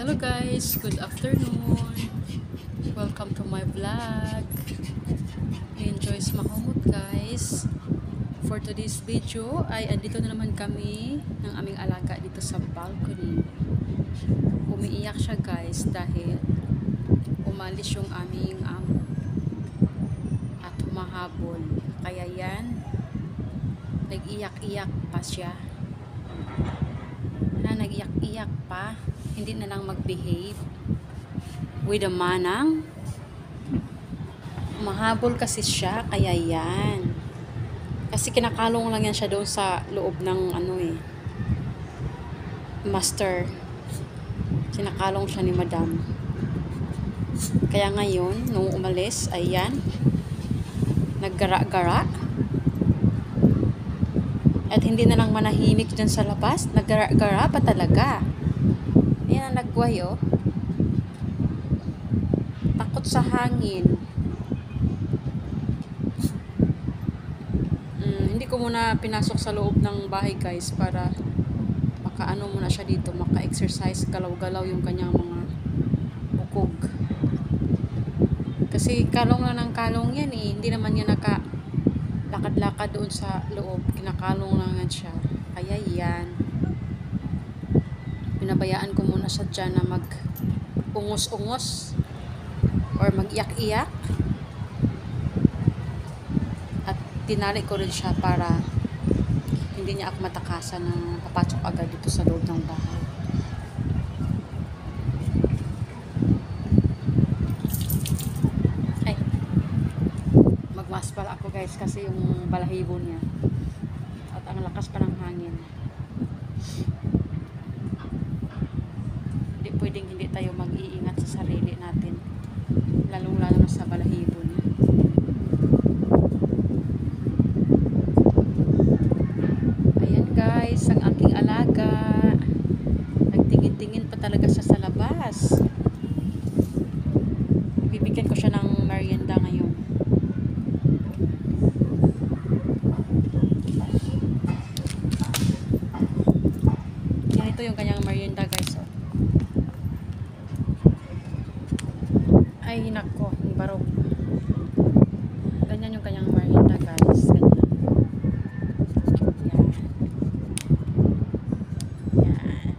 Hello guys, good afternoon. Welcome to my vlog. Enjoy mahumot guys. For today's video ay andito na naman kami ng aming alaga dito sa balcony. Umiiyak siya guys dahil umalis yung aming amo at humahabol. Kaya yan, nag-iyak-iyak pa siya. Nag-iyak-iyak pa, hindi na lang mag-behave with a manang. Mahabol kasi siya, kaya yan. Kasi kinakalong lang yan siya doon sa loob ng master. Kinakalong siya ni madam. Kaya ngayon, nung umalis, ayan, naggara-gara. At hindi na lang manahimik dyan sa labas. Naggara-gara pa talaga. Ayan ang nagbuhay oh. Takot sa hangin. Hindi ko muna pinasok sa loob ng bahay guys para makaano muna siya dito, maka-exercise, galaw-galaw yung kanyang mga bukog. Kasi kalong na ng kalong yan eh. Hindi naman yan lakad-lakad doon sa loob, kinakalong lang yan siya. Kaya yan, pinabayaan ko muna siya dyan na mag-ungos-ungos or mag-iyak-iyak, at tinali ko rin siya para hindi niya ako matakasan na papasok agad dito sa loob ng bahay. Magmaspal ako guys kasi yung balahibo niya at ang lakas pa ng hangin. Hindi pwedeng hindi tayo mag-iingat sa sarili natin, lalong lalo na sa balahibo niya. Ayan guys, ang aking alaga nagtingin-tingin pa talaga siya sa labas. Bibigyan ko siya ng merienda ngayon. Ito yung kanyang merienda guys oh. Ay nako, barog. Ganyan yung kanyang merienda guys. Ganyan. Yan. Yan.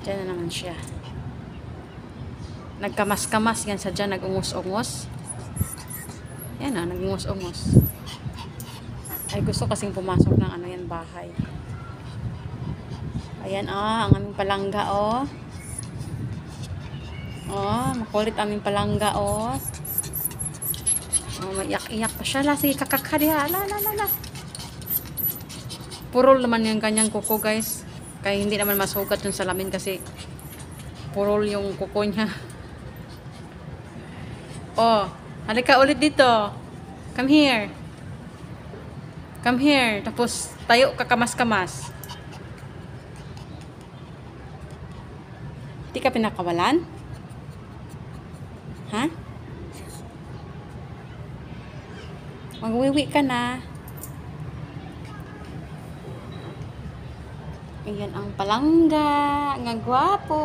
Diyan na naman siya. Nagkamas-kamas yan sa dyan, nag-ungos-ungos. Yan na, nag-ungos-ungos. Ay gusto kasing pumasok ng yan bahay. Ayan ang aming palangga oh. Oh, makulit aming palangga oh. Oh, maiyak-iyak pa siya. Sige, kakakariha. La. Purol naman yung kanyang kuko guys. Kaya hindi naman masugat yung salamin kasi purol yung kuko niya. Oh, halika ulit dito. Come here. Come here. Tapos, tayo kakamas-kamas. Di ka pinakawalan? Ha? Magwiwi ka na. Ayan ang palangga. Ang gwapo.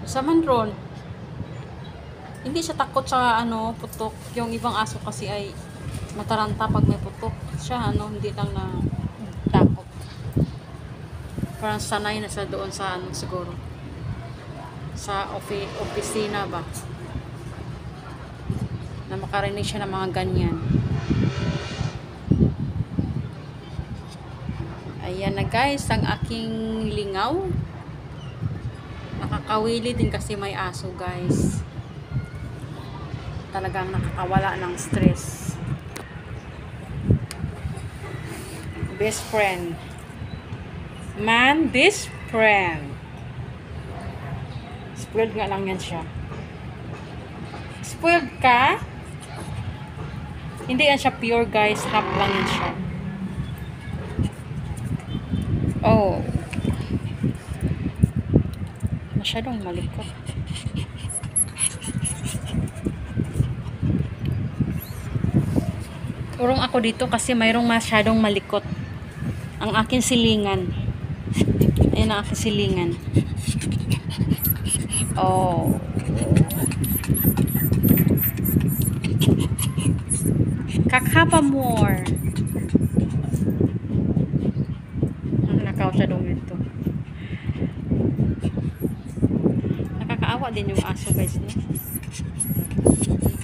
Saman ron. Hindi siya takot sa putok. Yung ibang aso kasi ay mataranta pag may putok. Siya hindi lang na takot. Parang sanay na sa doon sa siguro. Sa opisina ba? Na makarinig siya ng mga ganyan. Ayan na guys, ang aking lingaw. Nakakawili din kasi may aso guys. Talagang nakakawala ng stress. Best friend. Man, best friend. Spoiled nga lang yan siya. Spoiled ka? Hindi yan siya pure guys. Half lang yan siya. Oh. Masyadong malikot. Urong ako dito kasi mayroong masyadong malikot. Ang akin silingan. Ayan ang aking silingan. Oh. Kakapa more. Nakaw siya dong ito. Nakakaawa din yung aso guys. No?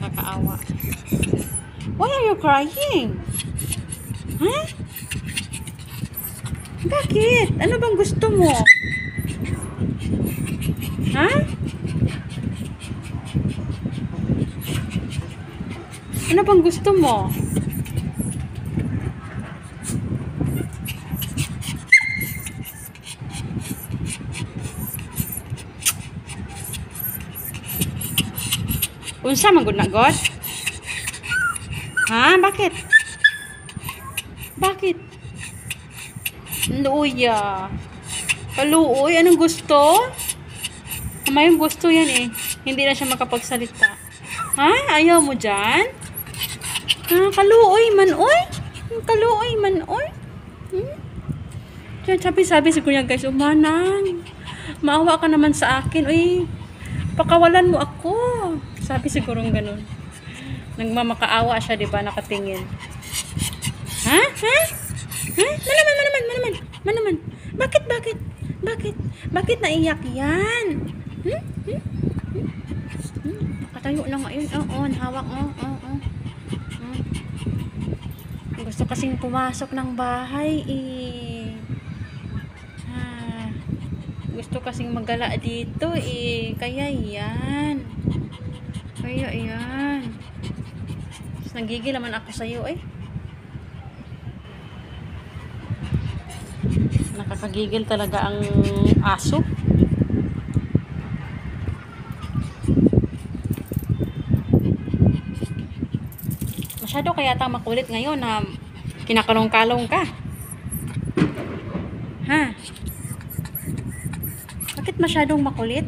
Nakakaawa. Why are you crying? Huh? Bakit? Ano bang gusto mo? Ha? Ano bang gusto mo? Unsa man gud na god? Ha? Bakit? Bakit? Luya. Kaluoy, anong gusto? May gusto yan eh. Hindi na siya makapagsalita. Ha? Ayaw mo dyan? Ha? Kaluoy man, oy? Kaluoy man, oy? Sabi si kuya guys, Manang, maawa ka naman sa akin, oy. Pakawalan mo ako. Sabi sigurong ganun. Nagmamakaawa siya, di ba? Nakatingin. Ha? Ha? Ha? Manaman. Bakit? Bakit naiyak yan? Nakatayo na ngayon. Oo, hawak mo. Oo. Gusto kasing pumasok ng bahay eh. Gusto kasing magala dito eh. Kaya yan. Nagigil naman ako sa'yo eh. Nakakagigil talaga ang aso. Masyado kaya tang makulit ngayon na kinakalong-kalong ka. Ha? Bakit masyadong makulit?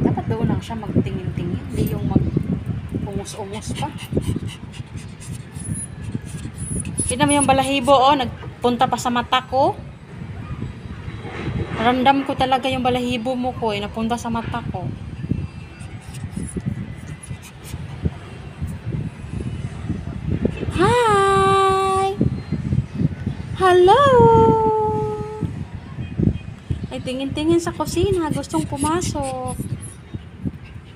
Dapat doon lang siya magtingin-tingin. Hindi yung mag-umus-umus pa. Tignan mo yung balahibo, oh. Nagpunta pa sa mata ko. Ramdam ko talaga yung balahibo mo ko, eh. Napunta sa mata ko. Hi! Hello! Ay, tingin-tingin sa kusina. Gustong pumasok.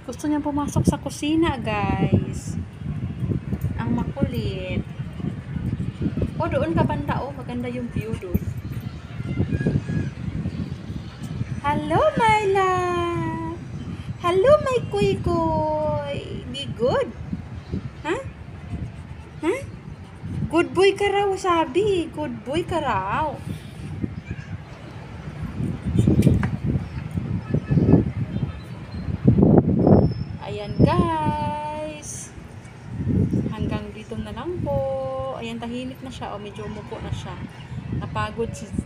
Gusto niya pumasok sa kusina, guys. Ang makulit. O, doon ka banda, oh. Maganda yung view doon. Hello, my love. Hello, my kuy-kuy. Be good. Ha? Ha? Good boy ka raw, sabi. Good boy ka raw. Ayan, guys. Hanggang dito na lang po. Ayan, tahimik na siya. O, medyo umupo na siya.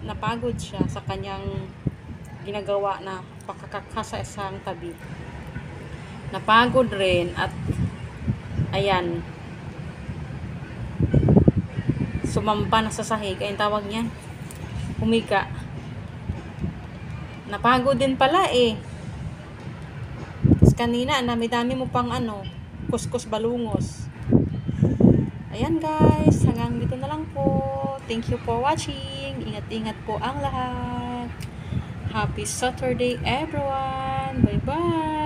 Napagod siya sa kanyang ginagawa na pakakakha sa isang tabi. Napagod rin at ayan, sumampa na sa sahig. Ayun tawag niyan, humiga. Napagod din pala eh. Tapos kanina dami mo pang kuskus balungos. Ayan guys, hanggang dito na lang po. Thank you for watching. Ingat-ingat po ang lahat. Happy Saturday everyone. Bye-bye.